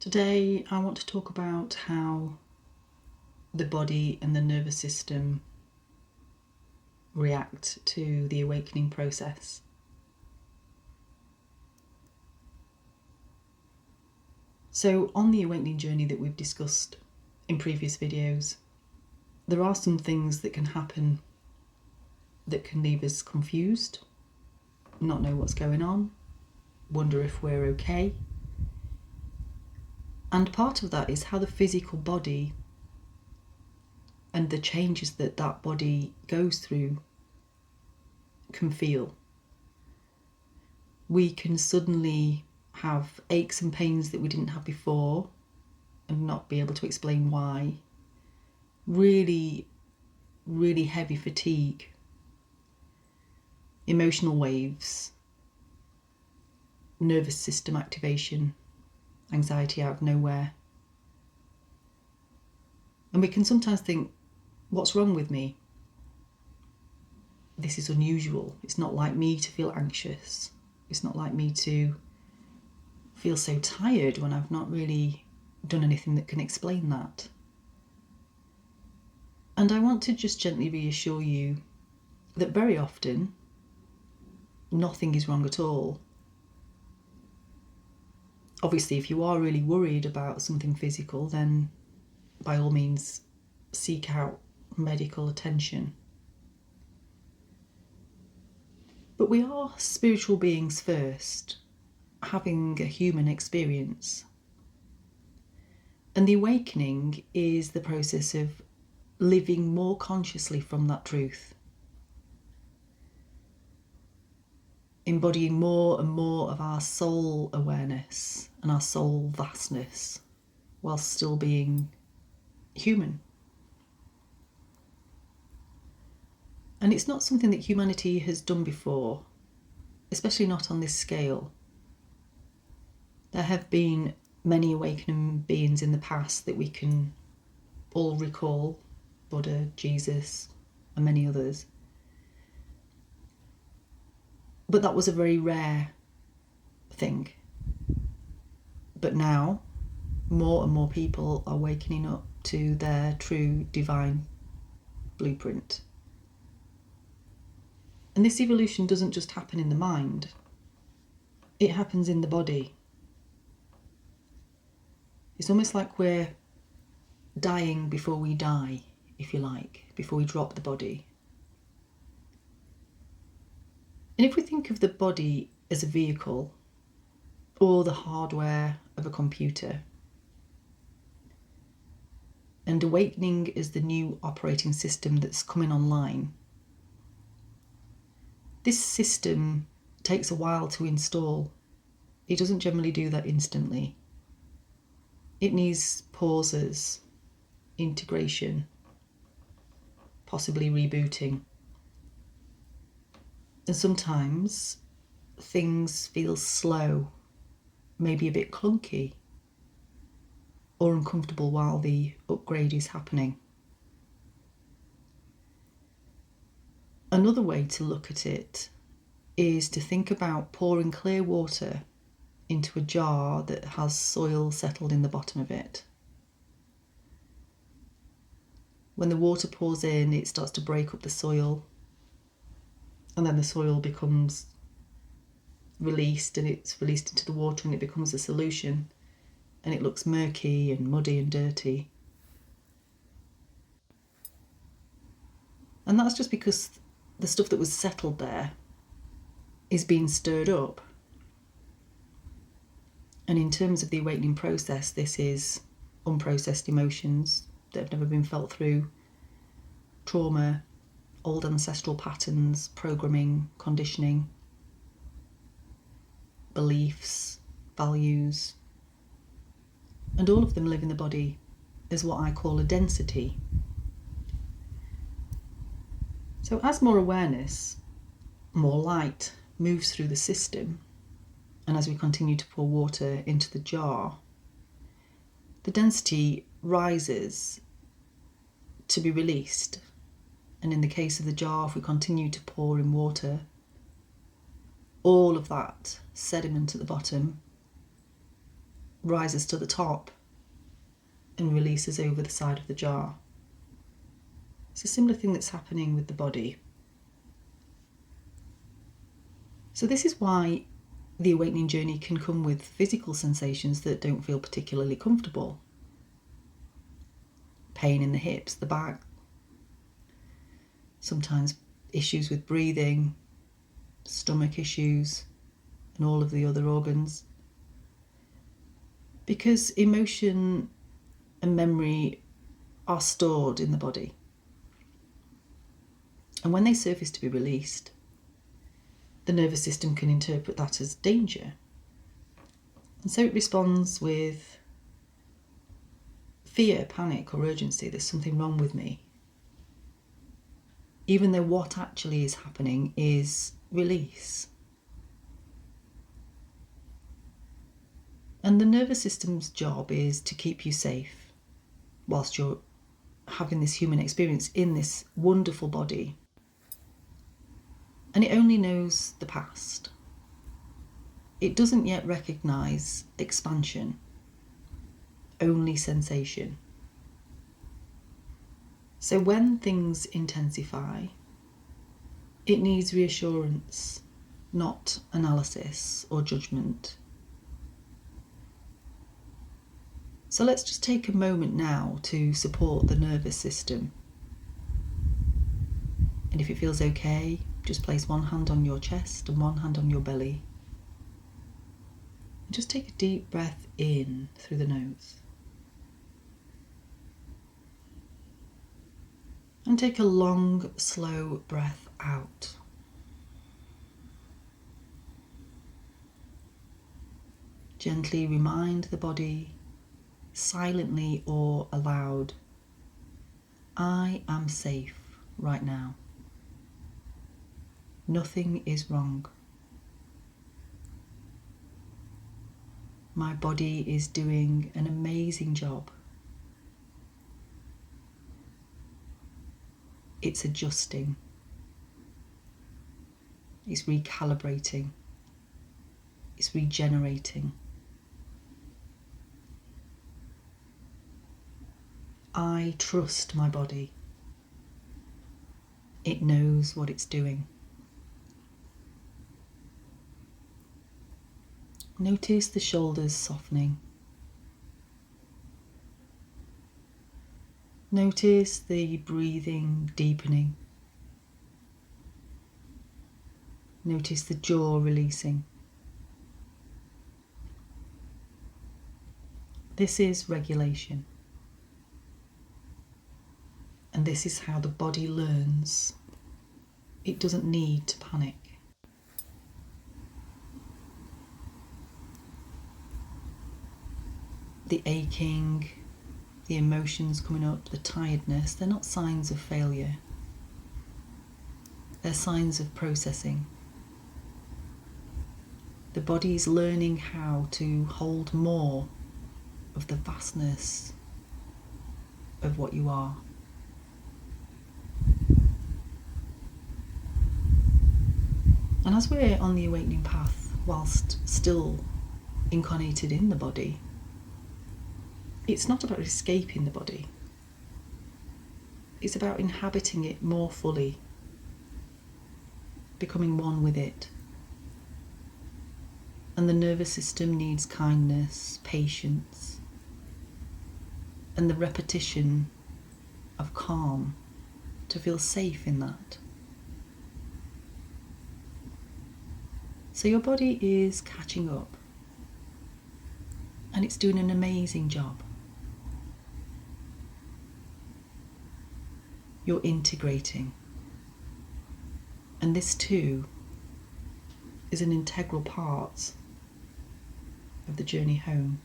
Today I want to talk about how the body and the nervous system react to the awakening process. So on the awakening journey that we've discussed in previous videos, there are some things that can happen that can leave us confused, not know what's going on, wonder if we're okay. And part of that is how the physical body and the changes that that body goes through can feel. We can suddenly have aches and pains that we didn't have before and not be able to explain why. Really, really heavy fatigue, emotional waves, nervous system activation, anxiety out of nowhere. And we can sometimes think, what's wrong with me? This is unusual. It's not like me to feel anxious. It's not like me to feel so tired when I've not really done anything that can explain that. And I want to just gently reassure you that very often nothing is wrong at all. Obviously, if you are really worried about something physical, then by all means seek out medical attention. But we are spiritual beings first, having a human experience. And the awakening is the process of living more consciously from that truth, embodying more and more of our soul awareness and our soul vastness while still being human. And it's not something that humanity has done before, especially not on this scale. There have been many awakening beings in the past that we can all recall, Buddha, Jesus, and many others. But that was a very rare thing. But now, more and more people are waking up to their true divine blueprint. And this evolution doesn't just happen in the mind, it happens in the body. It's almost like we're dying before we die, if you like, before we drop the body. And if we think of the body as a vehicle or the hardware of a computer, and awakening is the new operating system that's coming online, this system takes a while to install. It doesn't generally do that instantly. It needs pauses, integration, possibly rebooting. And sometimes things feel slow, maybe a bit clunky or uncomfortable while the upgrade is happening. Another way to look at it is to think about pouring clear water into a jar that has soil settled in the bottom of it. When the water pours in, it starts to break up the soil, and then the soil becomes released, and it's released into the water and it becomes a solution, and it looks murky and muddy and dirty. And that's just because the stuff that was settled there is being stirred up. And in terms of the awakening process, this is unprocessed emotions that have never been felt through, trauma, old ancestral patterns, programming, conditioning, beliefs, values, and all of them live in the body as what I call a density. So as more awareness, more light moves through the system, and as we continue to pour water into the jar, the density rises to be released. And in the case of the jar, if we continue to pour in water, all of that sediment at the bottom rises to the top and releases over the side of the jar. It's a similar thing that's happening with the body. So this is why the awakening journey can come with physical sensations that don't feel particularly comfortable. Pain in the hips, the back, sometimes issues with breathing, stomach issues, and all of the other organs. Because emotion and memory are stored in the body. And when they surface to be released, the nervous system can interpret that as danger. And so it responds with fear, panic, or urgency. There's something wrong with me. Even though what actually is happening is release. And the nervous system's job is to keep you safe whilst you're having this human experience in this wonderful body. And it only knows the past. It doesn't yet recognise expansion, only sensation. So when things intensify, it needs reassurance, not analysis or judgment. So let's just take a moment now to support the nervous system. And if it feels okay, just place one hand on your chest and one hand on your belly. And just take a deep breath in through the nose. And take a long, slow breath out. Gently remind the body, silently or aloud, I am safe right now. Nothing is wrong. My body is doing an amazing job. It's adjusting. It's recalibrating. It's regenerating. I trust my body. It knows what it's doing. Notice the shoulders softening. Notice the breathing deepening. Notice the jaw releasing. This is regulation. And this is how the body learns. It doesn't need to panic. The aching, the emotions coming up, the tiredness, they're not signs of failure. They're signs of processing. The body's learning how to hold more of the vastness of what you are. And as we're on the awakening path, whilst still incarnated in the body, it's not about escaping the body. It's about inhabiting it more fully, becoming one with it. And the nervous system needs kindness, patience, and the repetition of calm to feel safe in that. So your body is catching up, and it's doing an amazing job. You're integrating. And this too is an integral part of the journey home.